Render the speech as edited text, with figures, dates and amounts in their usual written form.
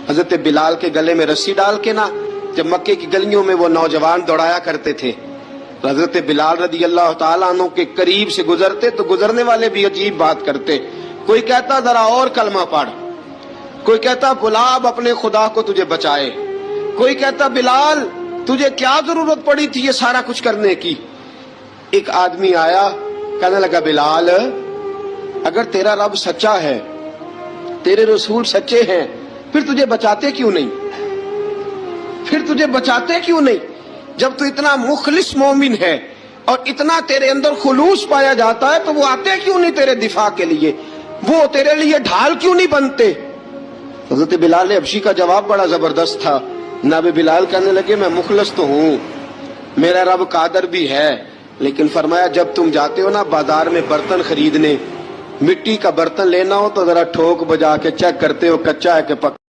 حضرت بلال کے گلے میں رسی ڈال کے نا جب مکے کی گلیوں میں وہ نوجوان دوڑایا کرتے تھے، حضرت بلال رضی اللہ تعالیٰ عنہ کے قریب سے گزرتے تو گزرنے والے بھی عجیب بات کرتے، کوئی کہتا ذرا اور کلمہ پڑھ، کوئی کہتا بلا اب اپنے خدا کو تجھے بچائے، کوئی کہتا بلال تجھے کیا ضرورت پڑی تھی یہ سارا کچھ کرنے کی۔ ایک آدمی آیا کہنے لگا بلال اگر تیرا رب سچا ہے، تیرے رسول سچے ہیں، پھر تجھے بچاتے کیوں نہیں؟ پھر تجھے بچاتے کیوں نہیں؟ جب تو اتنا مخلص مومن ہے اور اتنا تیرے اندر خلوص پایا جاتا ہے تو وہ آتے کیوں نہیں تیرے دفاع کے لیے؟ وہ تیرے لیے ڈھال کیوں نہیں بنتے؟ حضرت بلال حبشی کا جواب بڑا زبردست تھا۔ جناب بلال کہنے لگے میں مخلص تو ہوں، میرا رب قادر بھی ہے، لیکن فرمایا جب تم جاتے ہو نا بازار میں برتن خریدنے، مٹی کا برتن لینا ہو تو ذرا ٹھوک بجا کے چیک کرتے ہو کچا ہے کہ پکا۔